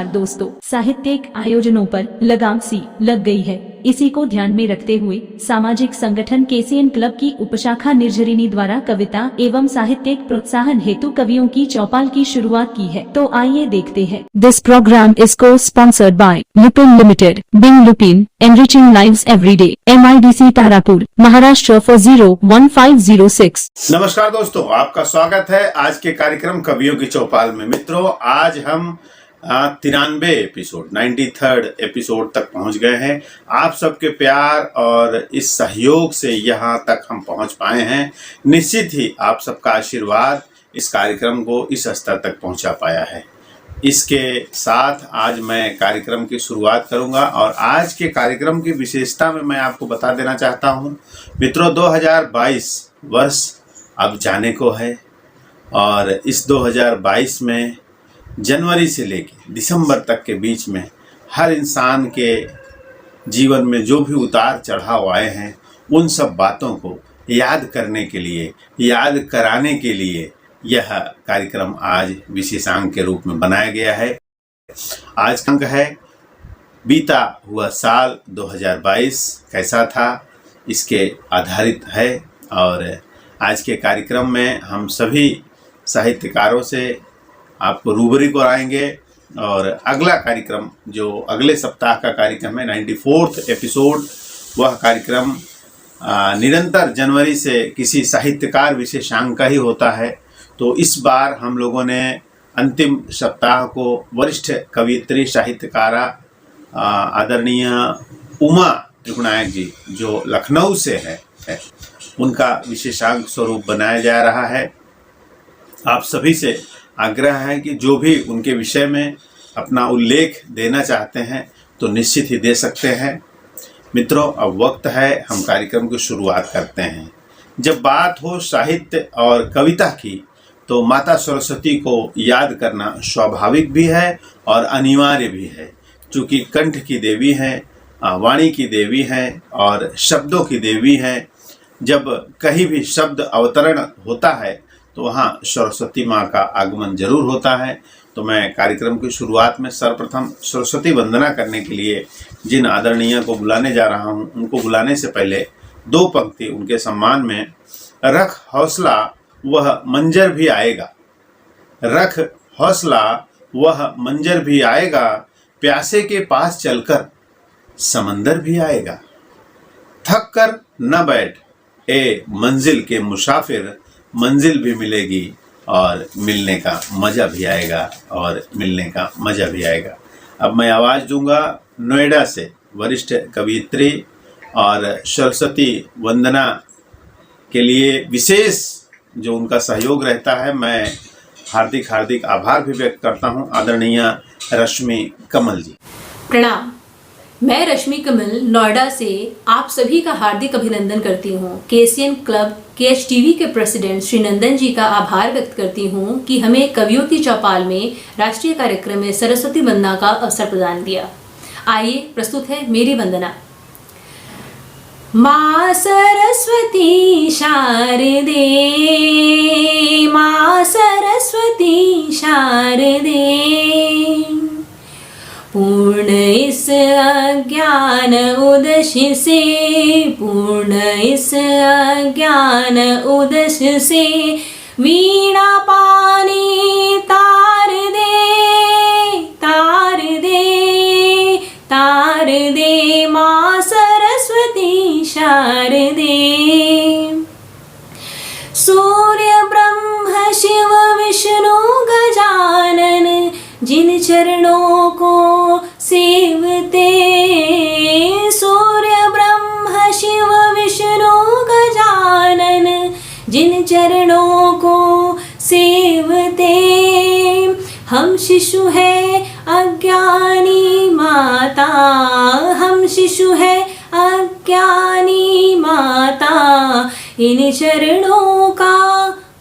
दोस्तों, साहित्यिक आयोजनों पर लगाम सी लग गई है। इसी को ध्यान में रखते हुए सामाजिक संगठन केसीएन क्लब की उपशाखा निर्झरिणी द्वारा कविता एवं साहित्यिक प्रोत्साहन हेतु कवियों की चौपाल की शुरुआत की है। तो आइए देखते हैं। This programme is co sponsored by Lupin limited, being Lupin, enriching lives every day, MIDC Tarapur, Maharashtra 401506। नमस्कार दोस्तों, आपका स्वागत है आज के कार्यक्रम कवियों की चौपाल में। मित्रों, आज हम 93 एपिसोड 93rd एपिसोड तक पहुंच गए हैं। आप सबके प्यार और इस सहयोग से यहाँ तक हम पहुंच पाए हैं। निश्चित ही आप सबका आशीर्वाद इस कार्यक्रम को इस स्तर तक पहुंचा पाया है। इसके साथ आज मैं कार्यक्रम की शुरुआत करूंगा और आज के कार्यक्रम की विशेषता में मैं आपको बता देना चाहता हूं। मित्रों, 2022 वर्ष अब जाने को है और इस 2022 में जनवरी से लेकर दिसंबर तक के बीच में हर इंसान के जीवन में जो भी उतार चढ़ाव आए हैं, उन सब बातों को याद करने के लिए, याद कराने के लिए यह कार्यक्रम आज विशेषांक के रूप में बनाया गया है। आज का अंक है बीता हुआ साल 2022 कैसा था, इसके आधारित है। और आज के कार्यक्रम में हम सभी साहित्यकारों से आपको रूबरू कराएंगे और अगला कार्यक्रम जो अगले सप्ताह का कार्यक्रम है 94th एपिसोड, वह कार्यक्रम निरंतर जनवरी से किसी साहित्यकार विशेषांक का ही होता है। तो इस बार हम लोगों ने अंतिम सप्ताह को वरिष्ठ कवियत्री साहित्यकारा आदरणीय उमा त्रिगुणायक जी जो लखनऊ से है उनका विशेषांक स्वरूप बनाया जा रहा है। आप सभी से आग्रह है कि जो भी उनके विषय में अपना उल्लेख देना चाहते हैं तो निश्चित ही दे सकते हैं। मित्रों, अब वक्त है हम कार्यक्रम की शुरुआत करते हैं। जब बात हो साहित्य और कविता की तो माता सरस्वती को याद करना स्वाभाविक भी है और अनिवार्य भी है। चूँकि कंठ की देवी हैं, वाणी की देवी हैं और शब्दों की देवी हैं। जब कहीं भी शब्द अवतरण होता है तो वहाँ सरस्वती माँ का आगमन जरूर होता है। तो मैं कार्यक्रम की शुरुआत में सर्वप्रथम सरस्वती वंदना करने के लिए जिन आदरणीय को बुलाने जा रहा हूँ, उनको बुलाने से पहले दो पंक्ति उनके सम्मान में। रख हौसला वह मंजर भी आएगा, रख हौसला वह मंजर भी आएगा, प्यासे के पास चलकर समंदर भी आएगा। थक कर न बैठ ए मंजिल के मुसाफिर, मंजिल भी मिलेगी और मिलने का मज़ा भी आएगा और मिलने का मज़ा भी आएगा। अब मैं आवाज़ दूंगा नोएडा से वरिष्ठ कवियत्री और सरस्वती वंदना के लिए विशेष जो उनका सहयोग रहता है, मैं हार्दिक आभार भी व्यक्त करता हूं, आदरणीय रश्मि कमल जी। प्रणाम। मैं रश्मि कमल नोएडा से आप सभी का हार्दिक अभिनंदन करती हूँ। केसीएन क्लब KHTV के प्रेसिडेंट श्री नंदन जी का आभार व्यक्त करती हूँ कि हमें कवियों की चौपाल में राष्ट्रीय कार्यक्रम में सरस्वती वंदना का अवसर प्रदान दिया। आइए प्रस्तुत है मेरी वंदना। माँ सरस्वती शारदे, माँ सरस्वती शारदे, पूर्ण इस अज्ञान उदश से, पूर्ण इस अज्ञान उदश से, वीणा पानी तार दे, तार दे, तार दे, माँ सरस्वती शारदे। सूर्य ब्रह्म शिव विष्णु गजानन, जिन चरणों को सेवते, सूर्य ब्रह्म शिव विष्णु गजानन, जिन चरणों को सेवते। हम शिशु है अज्ञानी माता, हम शिशु है अज्ञानी माता, इन चरणों का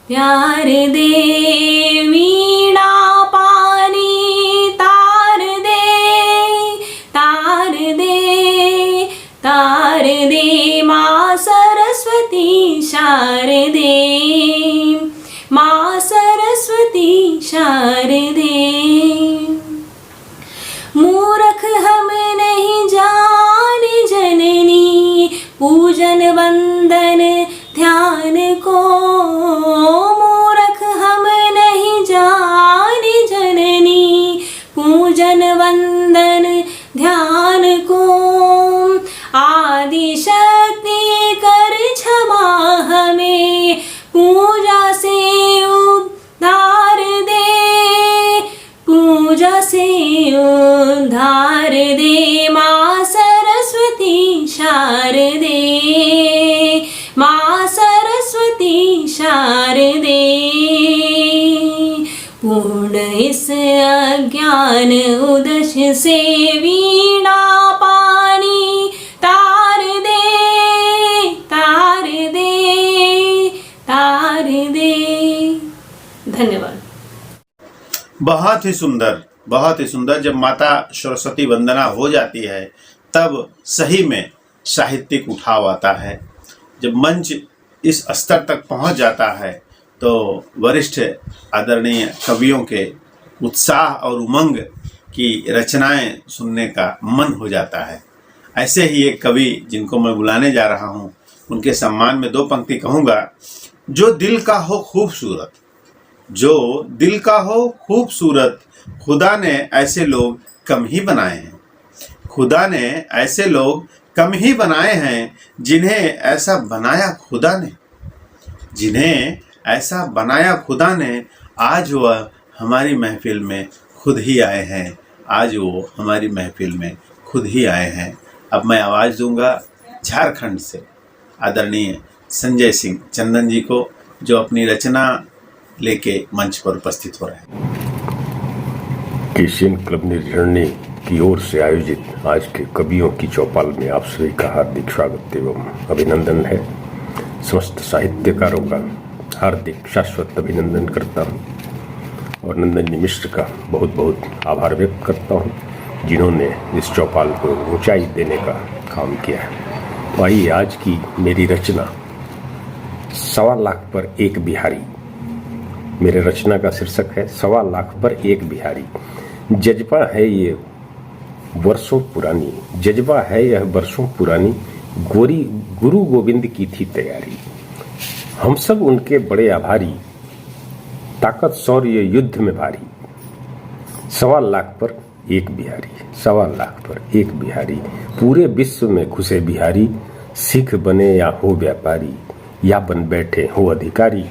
प्यार दे। वीणा पानी तार दे, तार दे, तार दे, माँ सरस्वती शारदे, माँ सरस्वती शारदे। आदिशक्ति कर क्षमा हमें, पूजा से उद्धार दे, पूजा से उद्धार दे। माँ सरस्वती शारदे, माँ सरस्वती शारदे, पूर्ण इस अज्ञान उदश से वीणा पानी तार दे, तार दे, तार दे। धन्यवाद। बहुत ही सुंदर, बहुत ही सुंदर। जब माता सरस्वती वंदना हो जाती है तब सही में साहित्यिक उठाव आता है। जब मंच इस स्तर तक पहुंच जाता है तो वरिष्ठ आदरणीय कवियों के उत्साह और उमंग की रचनाएं सुनने का मन हो जाता है। ऐसे ही एक कवि जिनको मैं बुलाने जा रहा हूं, उनके सम्मान में दो पंक्ति कहूँगा। जो दिल का हो खूबसूरत, जो दिल का हो खूबसूरत, खुदा ने ऐसे लोग कम ही बनाए हैं। खुदा ने ऐसे लोग कम ही बनाए हैं जिन्हें ऐसा बनाया खुदा ने, जिन्हें ऐसा बनाया खुदा ने। आज वह हमारी महफिल में खुद ही आए हैं, आज वो हमारी महफिल में खुद ही आए हैं। अब मैं आवाज़ दूंगा झारखंड से आदरणीय संजय सिंह चंदन जी को, जो अपनी रचना लेके मंच पर उपस्थित हो रहे हैं। केसीएन क्लब निर्जरणी की ओर से आयोजित आज के कवियों की चौपाल में आप सभी का हार्दिक स्वागत एवं अभिनंदन है। समस्त साहित्यकारों का हार्दिक शाश्वत अभिनंदन करता हूँ और नंदन जी मिश्र का बहुत बहुत आभार व्यक्त करता हूँ, जिन्होंने इस चौपाल को ऊंचाई देने का काम किया है। तो आइए आज की मेरी रचना 1.25 लाख पर एक बिहारी। मेरे रचना का शीर्षक है 1.25 लाख पर एक बिहारी। जज्बा है ये वर्षों पुरानी, जज्बा है यह वर्षों पुरानी, गुरु गोविंद की थी तैयारी। हम सब उनके बड़े आभारी, ताकत शौर्य युद्ध में भारी। 1.25 लाख पर एक बिहारी, 1.25 लाख पर एक बिहारी। पूरे विश्व में घुसे बिहारी, सिख बने या हो व्यापारी, या बन बैठे हो अधिकारी।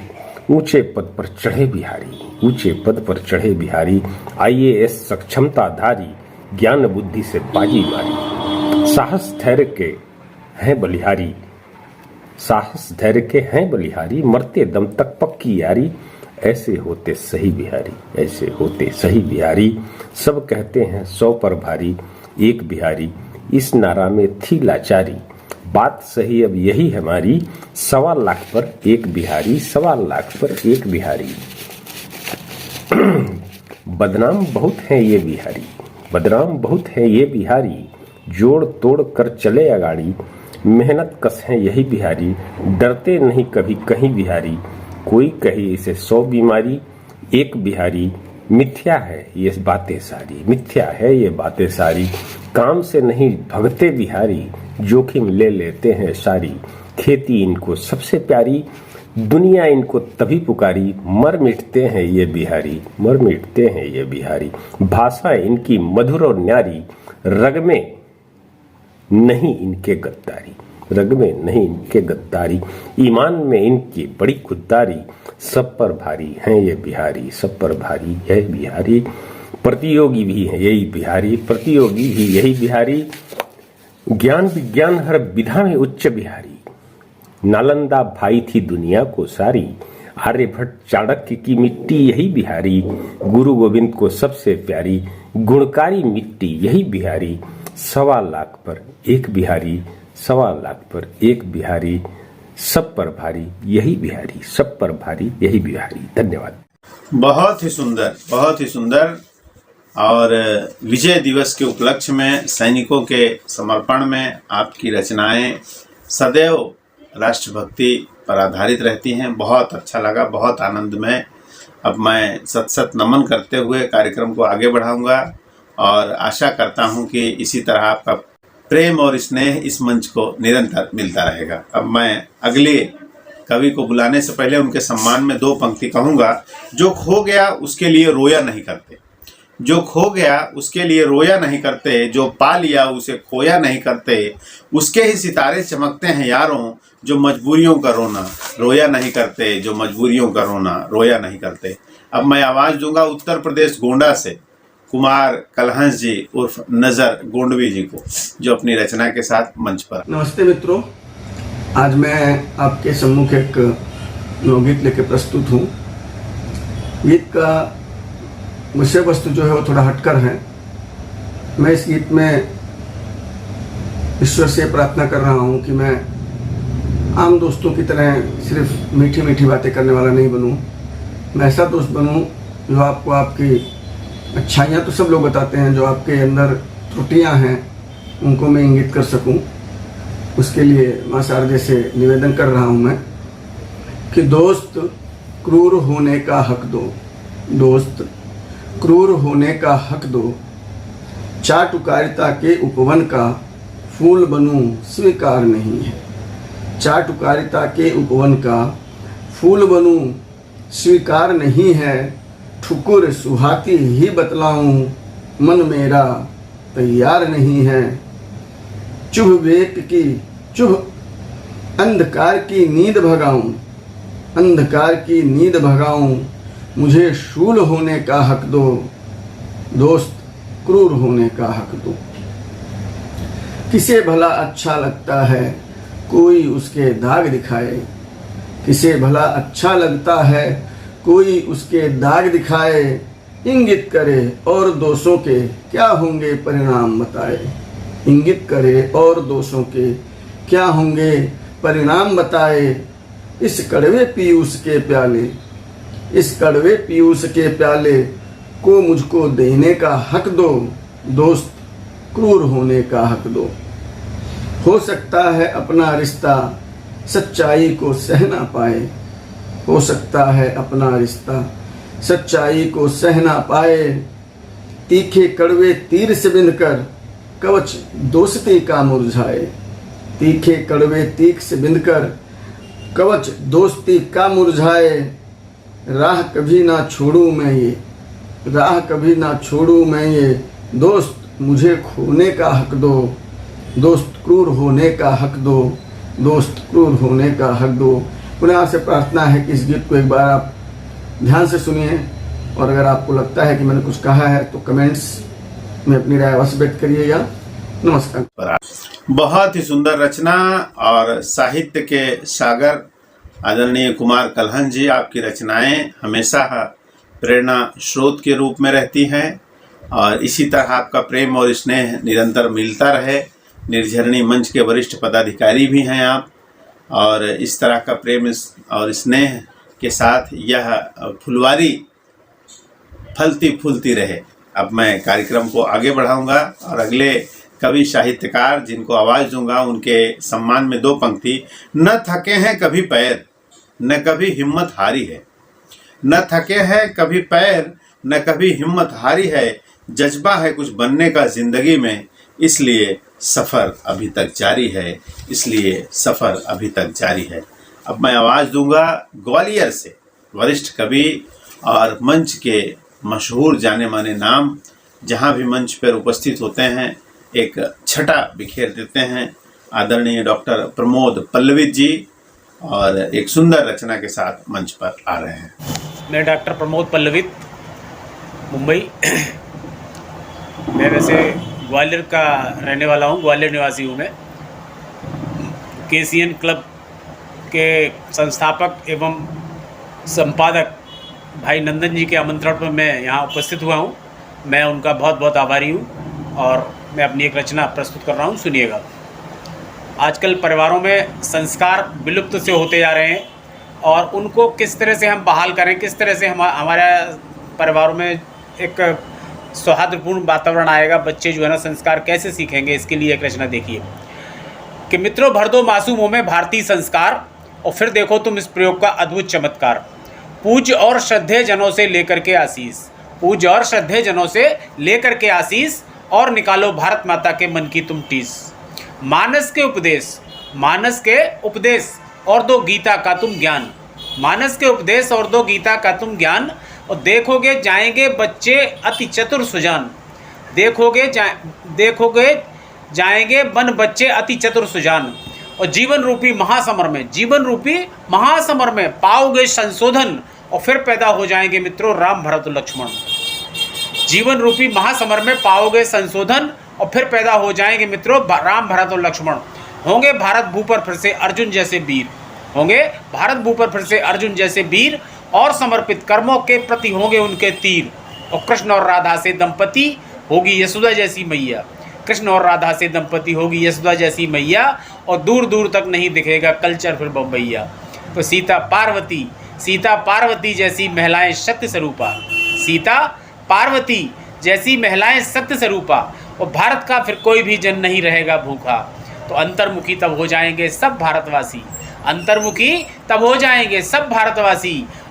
ऊंचे पद पर चढ़े बिहारी, ऊंचे पद पर चढ़े बिहारी। IAS सक्षमताधारी, ज्ञान बुद्धि से बाजी मारी। साहस धैर्य के हैं बलिहारी, साहस धैर्य के हैं बलिहारी। मरते दम तक पक्की यारी, ऐसे होते सही बिहारी, ऐसे होते सही बिहारी। सब कहते हैं 100 पर भारी, एक बिहारी इस नारा में थी लाचारी। बात सही अब यही हमारी, 1.25 लाख पर एक बिहारी, 1.25 लाख पर एक बिहारी। बदनाम बहुत हैं ये बिहारी, बदनाम बहुत हैं ये बिहारी। जोड़ तोड़ कर चले अगाड़ी, मेहनत कस हैं यही बिहारी। डरते नहीं कभी कहीं बिहारी, कोई कहे इसे 100 बीमारी, एक बिहारी। मिथ्या है ये बातें सारी, मिथ्या है ये बातें सारी। काम से नहीं भगते बिहारी, जोखिम ले लेते हैं सारी। खेती इनको सबसे प्यारी, दुनिया इनको तभी पुकारी। मर मिटते हैं ये बिहारी, मर मिटते हैं ये बिहारी। भाषा इनकी मधुर और न्यारी, रग में नहीं इनके गद्दारी, रग में नहीं इनके गद्दारी। ईमान में इनकी बड़ी खुददारी, सब पर भारी हैं ये बिहारी, सब पर भारी है बिहारी। प्रतियोगी भी है यही बिहारी, प्रतियोगी भी यही बिहारी। ज्ञान विज्ञान हर विधा में उच्च बिहारी। नालंदा भाई थी दुनिया को सारी, आर्यभट्ट चाणक्य की मिट्टी यही बिहारी। गुरु गोविंद को सबसे प्यारी, गुणकारी मिट्टी यही बिहारी। 1.25 लाख पर एक बिहारी, 1.25 लाख पर एक बिहारी। सब पर भारी यही बिहारी, सब पर भारी यही बिहारी। धन्यवाद। बहुत ही सुंदर, बहुत ही सुंदर। और विजय दिवस के उपलक्ष्य में सैनिकों के समर्पण में आपकी रचनाएं सदैव राष्ट्रभक्ति पर आधारित रहती हैं। बहुत अच्छा लगा, बहुत आनंदमय। अब मैं सत सत नमन करते हुए कार्यक्रम को आगे बढ़ाऊंगा और आशा करता हूं कि इसी तरह आपका प्रेम और स्नेह इस मंच को निरंतर मिलता रहेगा। अब मैं अगले कवि को बुलाने से पहले उनके सम्मान में 2 पंक्ति कहूँगा। जो खो गया उसके लिए रोया नहीं करते, जो खो गया उसके लिए रोया नहीं करते, जो पा लिया उसे खोया नहीं करते, उसके ही सितारे चमकते हैं यारों, जो मजबूरियों का रोना रोया नहीं करते, जो मजबूरियों का रोना रोया नहीं करते। अब मैं आवाज़ दूंगा उत्तर प्रदेश गोंडा से कुमार कलहंस जी उर्फ नजर गोंडवी जी को, जो अपनी रचना के साथ मंच पर। नमस्ते मित्रों, आज मैं आपके सम्मुख एक लोकगीत लेके प्रस्तुत हूँ। गीत का विषय वस्तु जो है वो थोड़ा हटकर है। मैं इस गीत में ईश्वर से प्रार्थना कर रहा हूँ कि मैं आम दोस्तों की तरह सिर्फ मीठी मीठी बातें करने वाला नहीं बनूँ। मैं ऐसा दोस्त बनूँ जो आपको आपकी अच्छाइयाँ तो सब लोग बताते हैं, जो आपके अंदर त्रुटियाँ हैं उनको मैं इंगित कर सकूँ। उसके लिए माँ शारदे से निवेदन कर रहा हूँ मैं कि दोस्त क्रूर होने का हक दो, दोस्त क्रूर होने का हक दो, चाटुकारिता के उपवन का फूल बनूं स्वीकार नहीं है, चाटुकारिता के उपवन का फूल बनूं स्वीकार नहीं है, ठुकुर सुहाती ही बतलाऊं मन मेरा तैयार नहीं है, चुभ वेक की चुभ अंधकार की नींद भगाऊं, अंधकार की नींद भगाऊं, मुझे शूल होने का हक दो, दोस्त क्रूर होने का हक दो। किसे भला अच्छा लगता है कोई उसके दाग दिखाए, किसे भला अच्छा लगता है कोई उसके दाग दिखाए, इंगित करे और दोषों के क्या होंगे परिणाम बताए, इंगित करे और दोषों के क्या होंगे परिणाम बताए। इस कड़वे पीयूष के प्याले, इस कड़वे पीयूष के प्याले को मुझको देने का हक दो, दोस्त क्रूर होने का हक दो। हो सकता है अपना रिश्ता सच्चाई को सह ना पाए, हो सकता है अपना रिश्ता सच्चाई को सह ना पाए, तीखे कड़वे तीर से बिंधकर कवच दोस्ती का मुरझाए, तीखे कड़वे तीर से बिंधकर कवच दोस्ती का मुरझाए। राह कभी ना छोड़ूं मैं ये, राह कभी ना छोड़ूं मैं ये, दोस्त मुझे खोने का हक दो, दोस्त क्रूर होने का हक दो, दोस्त क्रूर होने का हक दो। पुनः आपसे प्रार्थना है कि इस गीत को एक बार आप ध्यान से सुनिए, और अगर आपको लगता है कि मैंने कुछ कहा है तो कमेंट्स में अपनी राय अवश्य व्यक्त करिएगा। नमस्कार। बहुत ही सुंदर रचना और साहित्य के सागर आदरणीय कुमार कलहंस जी, आपकी रचनाएं हमेशा प्रेरणा स्रोत के रूप में रहती हैं, और इसी तरह आपका प्रेम और स्नेह निरंतर मिलता रहे। निर्झरणी मंच के वरिष्ठ पदाधिकारी भी हैं आप, और इस तरह का प्रेम और स्नेह के साथ यह फुलवारी फलती फूलती रहे। अब मैं कार्यक्रम को आगे बढ़ाऊंगा और अगले कवि साहित्यकार जिनको आवाज़ दूंगा उनके सम्मान में दो पंक्ति। न थके हैं कभी पैर, न कभी हिम्मत हारी है, न थके हैं कभी पैर, न कभी हिम्मत हारी है, जज्बा है कुछ बनने का जिंदगी में, इसलिए सफ़र अभी तक जारी है, इसलिए सफ़र अभी तक जारी है। अब मैं आवाज़ दूंगा ग्वालियर से वरिष्ठ कवि और मंच के मशहूर जाने माने नाम, जहां भी मंच पर उपस्थित होते हैं एक छटा बिखेर देते हैं, आदरणीय डॉक्टर प्रमोद पल्लवित जी, और एक सुंदर रचना के साथ मंच पर आ रहे हैं। मैं डॉक्टर प्रमोद पल्लवित, मुंबई। मैं वैसे ग्वालियर का रहने वाला हूँ, ग्वालियर निवासी हूँ मैं। केसीएन क्लब के संस्थापक एवं संपादक भाई नंदन जी के आमंत्रण पर मैं यहाँ उपस्थित हुआ हूँ। मैं उनका बहुत बहुत आभारी हूँ और मैं अपनी एक रचना प्रस्तुत कर रहा हूँ, सुनिएगा। आजकल परिवारों में संस्कार विलुप्त से होते जा रहे हैं, और उनको किस तरह से हम बहाल करें, किस तरह से हमारे परिवारों में एक सौहार्दपूर्ण वातावरण आएगा, बच्चे जो है ना संस्कार कैसे सीखेंगे, इसके लिए एक रचना देखिए कि मित्रों भर दो मासूमों में भारतीय संस्कार, और फिर देखो तुम इस प्रयोग का अद्भुत चमत्कार। पूज्य और श्रद्धेय जनों से लेकर के आशीष, पूज्य और श्रद्धेय जनों से लेकर के आशीष, और निकालो भारत माता के मन की तुम टीस। मानस के उपदेश, मानस के उपदेश और दो गीता का तुम ज्ञान, मानस के उपदेश और दो गीता का तुम ज्ञान, और देखोगे जाएंगे बच्चे अति चतुर सुजान। देखोगे जाएंगे बन बच्चे अति चतुर सुजान। और जीवन रूपी महासमर में पाओगे संशोधन और फिर पैदा हो जाएंगे मित्रों राम भरत और लक्ष्मण। जीवन रूपी महासमर में पाओगे संशोधन और फिर पैदा हो जाएंगे मित्रों राम भरत और लक्ष्मण। होंगे भारत भू पर फिर से अर्जुन जैसे वीर, और समर्पित कर्मों के प्रति होंगे उनके तीर। और कृष्ण और राधा से दंपति होगी यशोदा जैसी मैया, और दूर दूर तक नहीं दिखेगा कल्चर फिर बम्बैया। तो सीता पार्वती जैसी महिलाएं सत्य स्वरूपा, और भारत का फिर कोई भी जन नहीं रहेगा भूखा। तो अंतर्मुखी तब हो जाएंगे सब भारतवासी,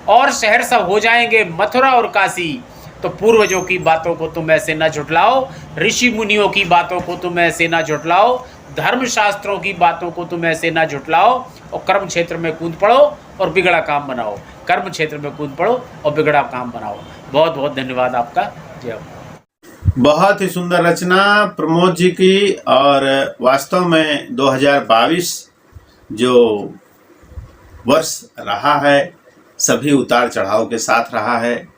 और शहर सब हो जाएंगे मथुरा और काशी। तो पूर्वजों की बातों को तुम ऐसे न झुटलाओ, ऋषि मुनियों की बातों को तुम ऐसे न झुटलाओ, धर्मशास्त्रों की बातों को तुम ऐसे न झुटलाओ, और कर्म क्षेत्र में कूद पड़ो और बिगड़ा काम बनाओ। बहुत बहुत धन्यवाद आपका। जय। बहुत ही सुंदर रचना प्रमोद जी की। और वास्तव में 2022 जो वर्ष रहा है सभी उतार चढ़ाव के साथ रहा है।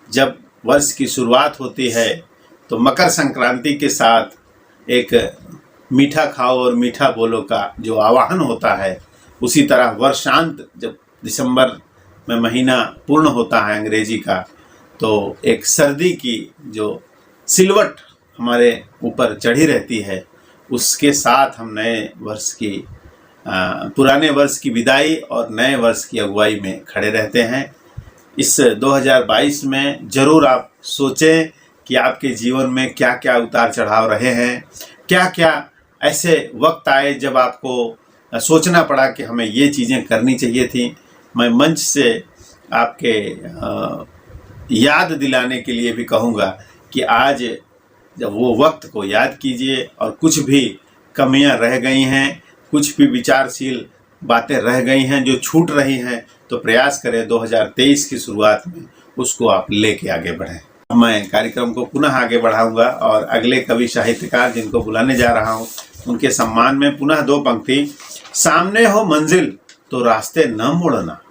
जब वर्ष की शुरुआत होती है तो मकर संक्रांति के साथ एक मीठा खाओ और मीठा बोलो का जो आह्वान होता है, उसी तरह वर्षांत जब दिसंबर में महीना पूर्ण होता है अंग्रेजी का, तो एक सर्दी की जो सिलवट हमारे ऊपर चढ़ी रहती है, उसके साथ हम नए वर्ष की पुराने वर्ष की विदाई और नए वर्ष की अगुवाई में खड़े रहते हैं। इस 2022 में ज़रूर आप सोचें कि आपके जीवन में क्या क्या उतार चढ़ाव रहे हैं, क्या क्या ऐसे वक्त आए जब आपको सोचना पड़ा कि हमें ये चीज़ें करनी चाहिए थी। मैं मंच से आपके याद दिलाने के लिए भी कहूँगा कि आज जब वो वक्त को याद कीजिए, और कुछ भी कमियां रह गई हैं, कुछ भी विचारशील बातें रह गई हैं जो छूट रही हैं, तो प्रयास करें 2023 की शुरुआत में उसको आप लेके आगे बढ़ें। मैं कार्यक्रम को पुनः आगे बढ़ाऊंगा और अगले कवि साहित्यकार जिनको बुलाने जा रहा हूं उनके सम्मान में पुनः दो पंक्ति। सामने हो मंजिल तो रास्ते न मोड़ना,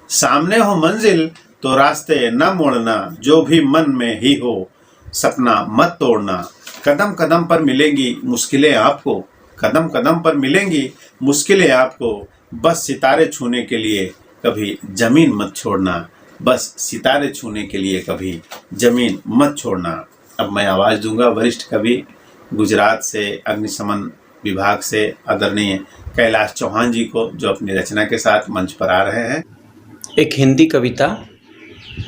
सामने हो मंजिल तो रास्ते न मोड़ना, जो भी मन में ही हो सपना मत तोड़ना। कदम कदम पर मिलेंगी मुश्किलें आपको, कदम कदम पर मिलेंगी मुश्किलें आपको, बस सितारे छूने के लिए कभी जमीन मत छोड़ना, बस सितारे छूने के लिए कभी जमीन मत छोड़ना। अब मैं आवाज़ दूंगा वरिष्ठ कवि गुजरात से अग्निशमन विभाग से आदरणीय कैलाश चौहान जी को, जो अपनी रचना के साथ मंच पर आ रहे हैं। एक हिंदी कविता,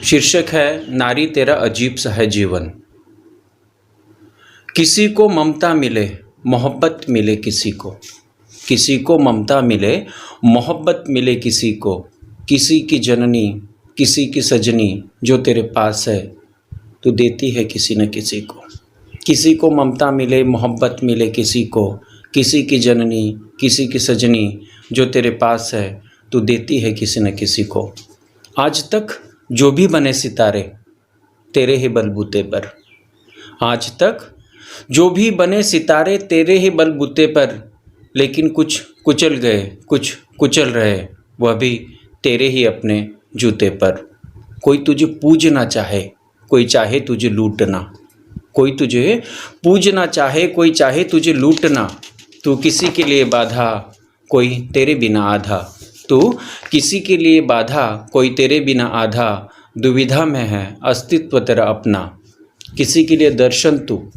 शीर्षक है नारी तेरा अजीब सा है जीवन। किसी को ममता मिले मोहब्बत मिले किसी को, किसी को ममता मिले मोहब्बत मिले किसी को, किसी की जननी किसी की सजनी जो तेरे पास है तू देती है किसी न किसी को। किसी को ममता मिले मोहब्बत मिले किसी को, किसी की जननी किसी की सजनी जो तेरे पास है तू देती है किसी न किसी को। आज तक जो भी बने सितारे तेरे ही बलबूते पर, आज तक जो भी बने सितारे तेरे ही बलबूते पर, लेकिन कुछ कुचल गए कुछ कुचल रहे वह भी तेरे ही अपने जूते पर। कोई तुझे पूजना चाहे कोई चाहे तुझे लूटना, कोई तुझे पूजना चाहे कोई चाहे तुझे लूटना, तू किसी के लिए बाधा कोई तेरे बिना आधा, तू किसी के लिए बाधा कोई तेरे बिना आधा, दुविधा में है अस्तित्व तेरा अपना। किसी के लिए दर्शन तू,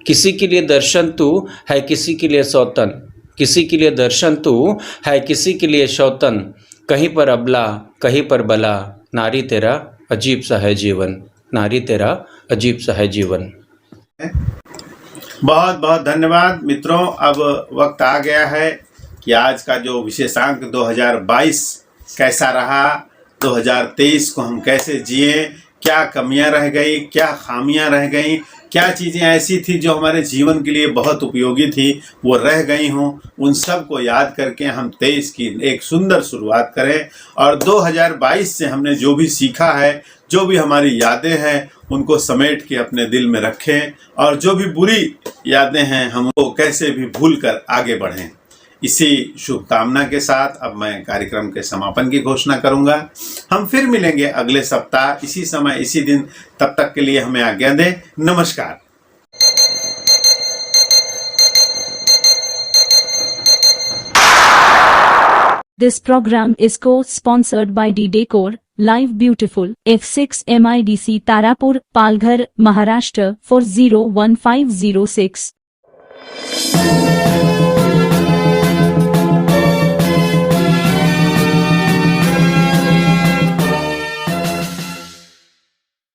किसी के लिए दर्शन तू है किसी के लिए सौतन, किसी के लिए दर्शन तू है किसी के लिए शौतन, कहीं पर अबला कहीं पर बला, नारी तेरा अजीब सा है जीवन, नारी तेरा अजीब सा है जीवन। बहुत बहुत धन्यवाद मित्रों। अब वक्त आ गया है कि आज का जो विशेषांक 2022 कैसा रहा, 2023 को हम कैसे जिए, क्या कमियां रह गई, क्या खामियां रह गई, क्या चीज़ें ऐसी थी जो हमारे जीवन के लिए बहुत उपयोगी थी, वो रह गई हों, उन सब को याद करके हम 23 की एक सुंदर शुरुआत करें और 2022 से हमने जो भी सीखा है, जो भी हमारी यादें हैं, उनको समेट के अपने दिल में रखें और जो भी बुरी यादें हैं हम वो कैसे भी भूल कर आगे बढ़ें। इसी शुभकामना के साथ अब मैं कार्यक्रम के समापन की घोषणा करूंगा। हम फिर मिलेंगे अगले सप्ताह इसी समय इसी दिन। तब तक के लिए हमें आज्ञा दें। नमस्कार। This program is co-sponsored by D-Decor, Live Beautiful, F6 MIDC Tarapur, Palghar, Maharashtra 401506.